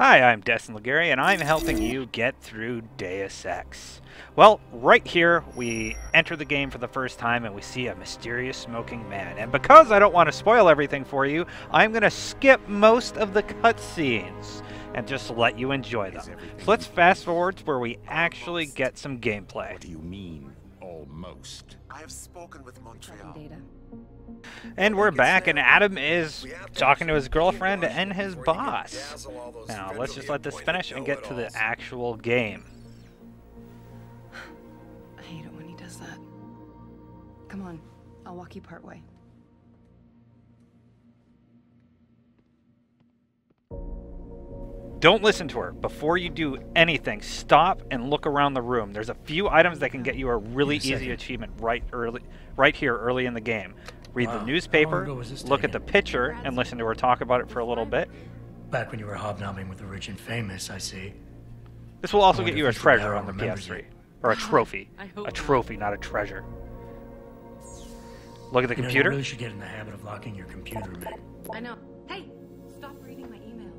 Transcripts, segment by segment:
Hi, I'm Destin Legary, and I'm helping you get through Deus Ex. Well, right here, we enter the game for the first time and we see a mysterious smoking man. And because I don't want to spoil everything for you, I'm going to skip most of the cutscenes and just let you enjoy them. So let's fast forward to where we actually get some gameplay. What do you mean, almost? I have spoken with Montreal. And we're back, and Adam is talking to his girlfriend and his boss. Now, let's just let this finish and get to the actual game. I hate it when he does that. Come on, I'll walk you part way. Don't listen to her. Before you do anything, stop and look around the room. There's a few items that can get you a really easy achievement right here early in the game. Read the newspaper, look at the picture, and listen to her talk about it for a little bit. Back when you were hobnobbing with the rich and famous, I see. This will also get you a treasure on the PS3. Or a trophy. A trophy, not a treasure. Look at the computer. You really should get in the habit of locking your computer, Meg. I know. Hey, stop reading my emails.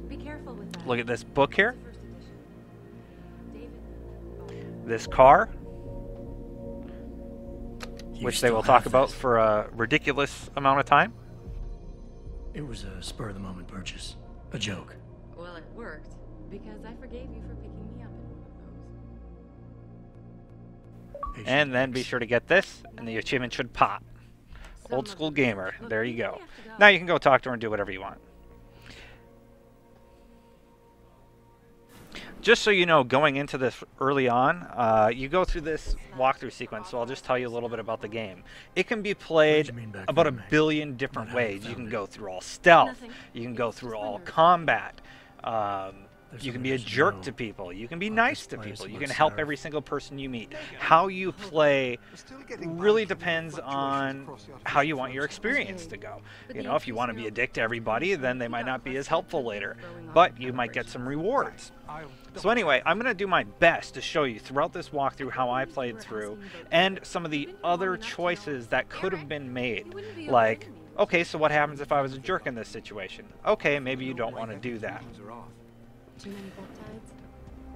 Be careful with that. Look at this book here. This car, which they will talk about for a ridiculous amount of time. It was a spur-of-the-moment purchase. A joke. Well, it worked, because I forgave you for picking me up in And then be sure to get this, and the achievement should pop. Old school gamer. There you go. Now you can go talk to her and do whatever you want. Just so you know, going into this early on, you go through this walkthrough sequence, so I'll just tell you a little bit about the game. It can be played about a billion different ways. You can go through all stealth, you can go through all combat, you can be a jerk to people, you can be nice to people, you can help every single person you meet. How you play really depends on how you want your experience to go. You know, if you want to be a dick to everybody, then they might not be as helpful later, but you might get some rewards. So anyway, I'm going to do my best to show you throughout this walkthrough how I played through and some of the other choices that could have been made. Like, okay, so what happens if I was a jerk in this situation? Okay, maybe you don't want to do that. Too many peptides?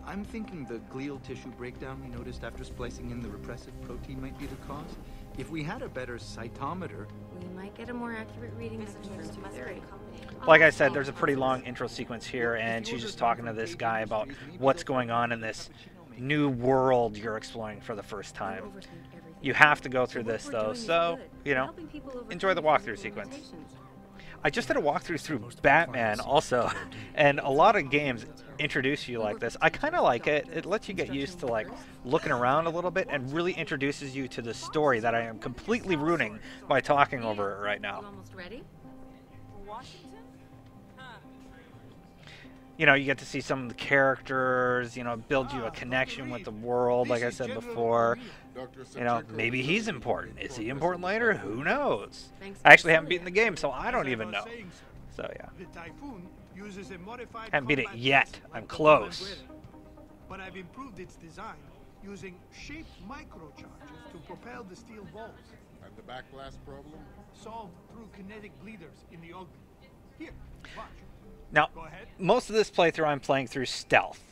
I'm thinking the glial tissue breakdown we noticed after splicing in the repressive protein might be the cause. If we had a better cytometer, We might get a more accurate reading of the theory. Like I said, there's a pretty long intro sequence here, and she's just talking to this guy about what's going on in this new world you're exploring for the first time. You have to go through this, though, so, you know, enjoy the walkthrough sequence. I just did a walkthrough through Batman also, and a lot of games introduce you like this. I kind of like it. It lets you get used to like looking around a little bit and really introduces you to the story that I am completely ruining by talking over it right now. Almost ready? You know, you get to see some of the characters, you know, build you a connection with the world, like I said before. You know, maybe he's important. Is he important later? Who knows? I actually haven't beaten the game, so I don't even know. So, yeah. Haven't beat it yet. I'm close. But I've improved its design using shaped microcharges to propel the steel balls. And the backblast problem? Solved through kinetic bleeders in the augment. Here, watch. Now, most of this playthrough I'm playing through stealth.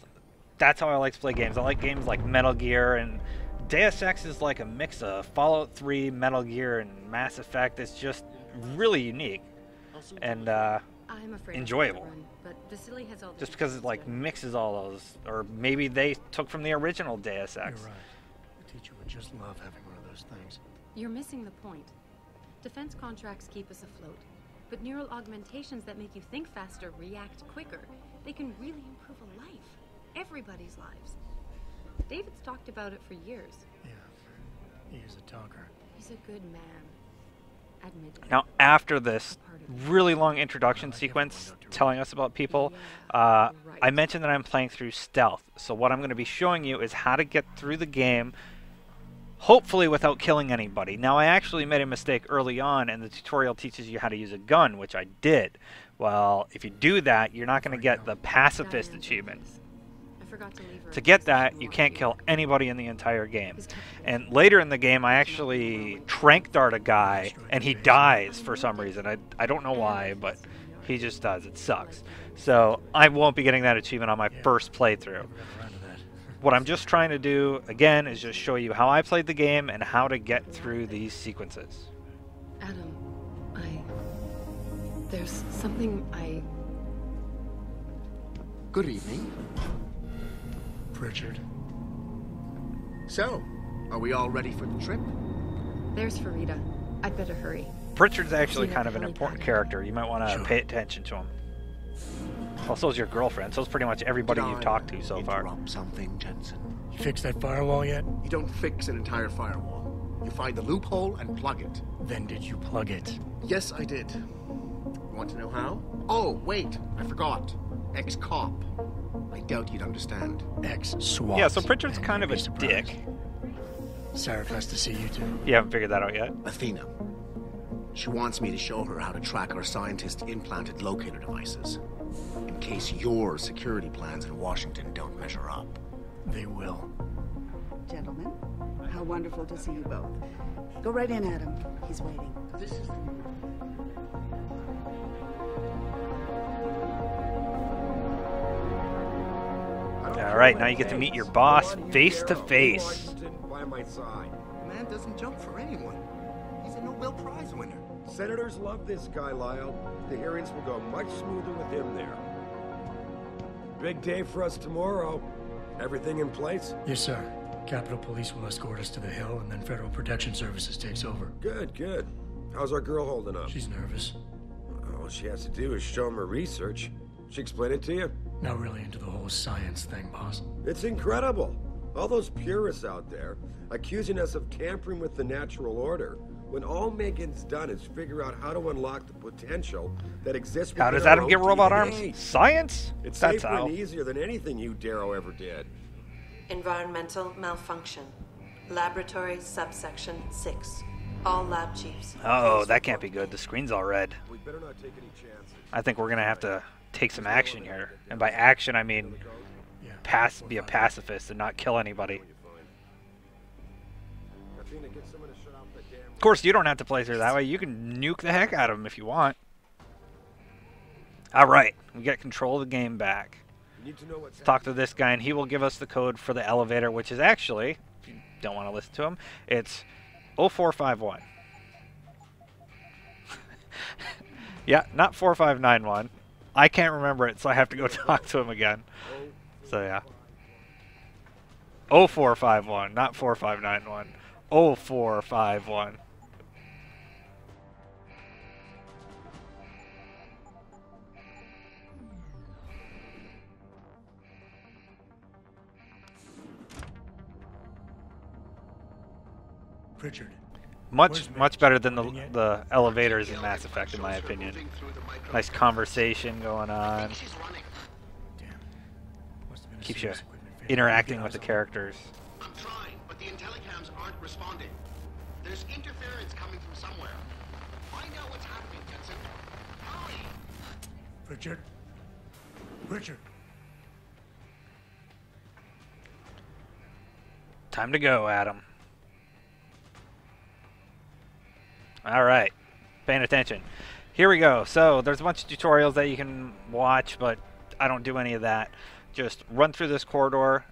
That's how I like to play games. I like games like Metal Gear, and Deus Ex is like a mix of Fallout 3, Metal Gear, and Mass Effect. It's just really unique and enjoyable. Just because it like mixes all those, or maybe they took from the original Deus Ex. You're right. The teacher would just love having one of those things. You're missing the point. Defense contracts keep us afloat. But neural augmentations that make you think faster, react quicker, they can really improve a life. Everybody's lives. David's talked about it for years. Yeah, he is a talker. He's a good man. Admit it. Now, after this really long introduction sequence telling us about people, I mentioned that I'm playing through stealth. So what I'm going to be showing you is how to get through the game, hopefully without killing anybody. Now, I actually made a mistake early on, and the tutorial teaches you how to use a gun, which I did. Well, if you do that, you're not going to get the Pacifist achievement. To get that, you can't kill anybody in the entire game. And later in the game, I actually trank dart a guy, and he dies for some reason. I don't know why, but He just does. It sucks. So I won't be getting that achievement on my first playthrough. What I'm just trying to do, again, is just show you how I played the game and how to get through these sequences. Adam, there's something Good evening. Pritchard. So, are we all ready for the trip? There's Farida. I'd better hurry. Pritchard's actually kind of an important character. You might want to pay attention to him. Well, so's your girlfriend. So's pretty much everybody you've talked to so far. Interrupt something, Jensen? You fixed that firewall yet? You don't fix an entire firewall. You find the loophole and plug it. Then did you plug it? Yes, I did. Want to know how? Oh, wait, I forgot. Ex-cop. I doubt you'd understand. Ex-SWAT. Yeah, so Pritchard's kind of a dick. Sarah has to see you too. You haven't figured that out yet? Athena. She wants me to show her how to track our scientists' implanted locator devices. In case your security plans in Washington don't measure up. They will. Gentlemen, how wonderful to see you both. Go right in, Adam. He's waiting. This is All right, now you get to meet your boss face to face. By my side. The man doesn't jump for anyone. He's a Nobel Prize winner. Senators love this guy, Lyle. The hearings will go much smoother with him there. Big day for us tomorrow. Everything in place? Yes, sir. Capitol Police will escort us to the Hill, and then Federal Protection Services takes over. Good, good. How's our girl holding up? She's nervous. All she has to do is show him her research. She explain it to you? Not really into the whole science thing, boss. It's incredible. All those purists out there accusing us of tampering with the natural order, when all Megan's done is figure out how to unlock the potential that exists within How does our Adam own get robot DNA. arms? Science? It's That's safer how. and easier than anything you Darrow ever did. Environmental malfunction. Laboratory subsection 6. All lab chiefs. Oh, that can't be good. The screen's all red. We better not take any chances. I think we're going to have to take some action here. And by action, I mean be a pacifist and not kill anybody. Athena, get someone to shut off that damn... Of course, you don't have to play through that way. You can nuke the heck out of him if you want. All right, we get control of the game back. You need to know what's Talk to this guy, and he will give us the code for the elevator, which is actually, if you don't want to listen to him, it's 0451. Yeah, not 4591. I can't remember it, so I have to go talk to him again. So, yeah. 0451, not 4591. 0451. Pritchard. Much better than the elevators in Mass Effect, in my opinion. Nice conversation going on. Keeps you interacting with the characters. I'm trying, but the intellicams aren't responding. There's interference coming from somewhere. Find out what's happening, Jensen. Hurry! Pritchard. Pritchard. Time to go, Adam. All right, paying attention. Here we go. So there's a bunch of tutorials that you can watch, but I don't do any of that. Just run through this corridor,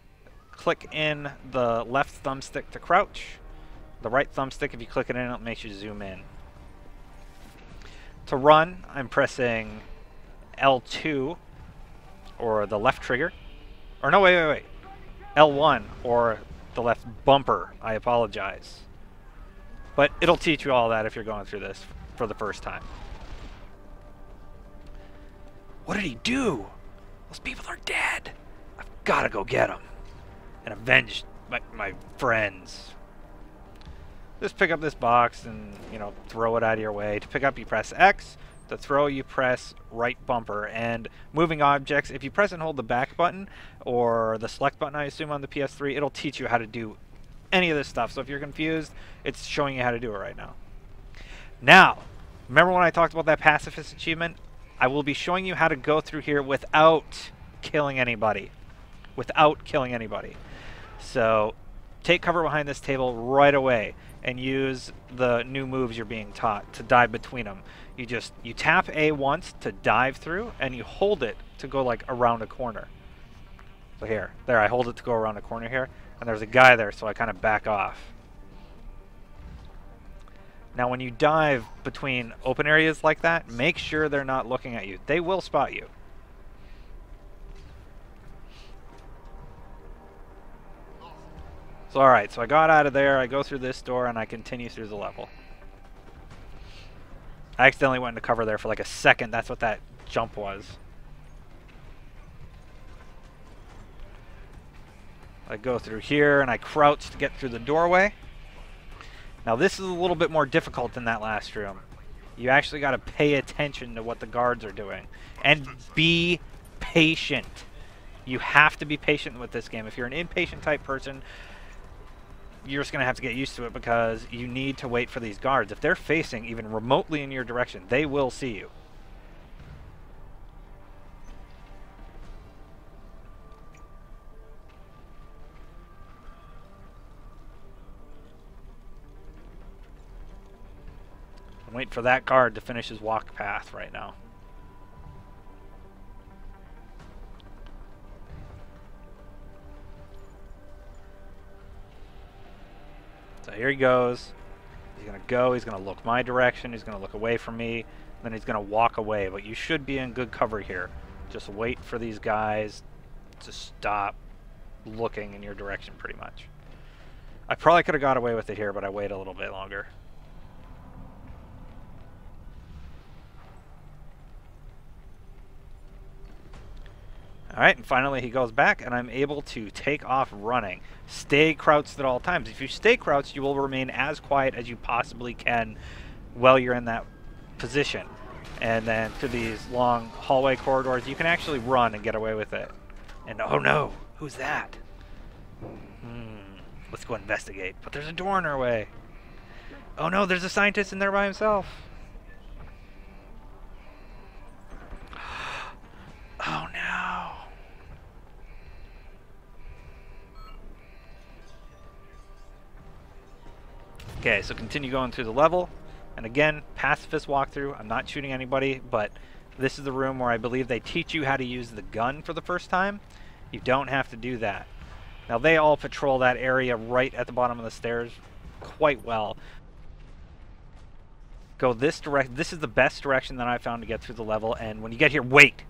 click in the left thumbstick to crouch. The right thumbstick, if you click it in, it makes you zoom in. To run, I'm pressing L2, or the left trigger. Or no, wait. L1, or the left bumper. I apologize. But it'll teach you all that if you're going through this for the first time. What did he do? Those people are dead. I've got to go get them and avenge my friends. Just pick up this box and, you know, throw it out of your way. To pick up, you press X. To throw, you press right bumper. And moving objects, if you press and hold the back button or the select button, I assume on the PS3, it'll teach you how to do any of this stuff. So if you're confused, it's showing you how to do it right now. Now, remember when I talked about that pacifist achievement? I will be showing you how to go through here without killing anybody. So take cover behind this table right away and use the new moves you're being taught to dive between them. You tap A once to dive through, and you hold it to go like around a corner. So there, I hold it to go around a corner here, and there's a guy there, so I kind of back off. Now when you dive between open areas like that, make sure they're not looking at you. They will spot you. So alright, so I got out of there, I go through this door, and I continue through the level. I accidentally went into cover there for like a second. That's what that jump was. I go through here, and I crouch to get through the doorway. Now this is a little bit more difficult than that last room. You actually got to pay attention to what the guards are doing. And be patient. You have to be patient with this game. If you're an impatient type person, you're just going to have to get used to it, because you need to wait for these guards. If they're facing even remotely in your direction, they will see you. I'm waiting for that guard to finish his walk path right now. So here he goes. He's going to go. He's going to look my direction. He's going to look away from me. Then he's going to walk away. But you should be in good cover here. Just wait for these guys to stop looking in your direction pretty much. I probably could have got away with it here, but I wait a little bit longer. Alright, and finally he goes back, and I'm able to take off running. Stay crouched at all times. If you stay crouched, you will remain as quiet as you possibly can while you're in that position. And then through these long hallway corridors, you can actually run and get away with it. And oh no, who's that? Let's go investigate. But there's a door in our way. Oh no, there's a scientist in there by himself. Oh no. Okay, so continue going through the level. And again, pacifist walkthrough. I'm not shooting anybody, but this is the room where I believe they teach you how to use the gun for the first time. You don't have to do that. Now, they all patrol that area right at the bottom of the stairs quite well. Go this direct. This is the best direction that I found to get through the level. And when you get here, wait.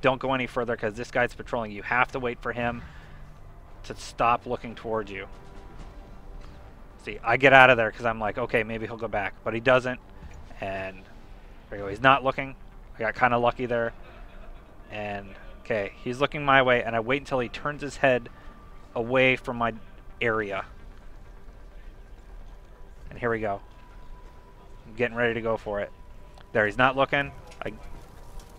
Don't go any further, because this guy's patrolling. You have to wait for him to stop looking towards you. See, I get out of there because I'm like, okay, maybe he'll go back. But he doesn't. And there you go. He's not looking. I got kind of lucky there. And, okay, he's looking my way, and I wait until he turns his head away from my area. And here we go. I'm getting ready to go for it. There, he's not looking.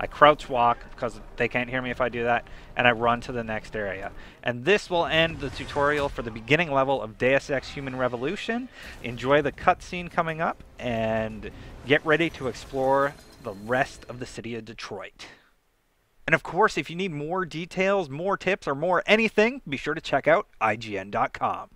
I crouch walk because they can't hear me if I do that, and I run to the next area. And this will end the tutorial for the beginning level of Deus Ex Human Revolution. Enjoy the cutscene coming up, and get ready to explore the rest of the city of Detroit. And of course, if you need more details, more tips, or more anything, be sure to check out IGN.com.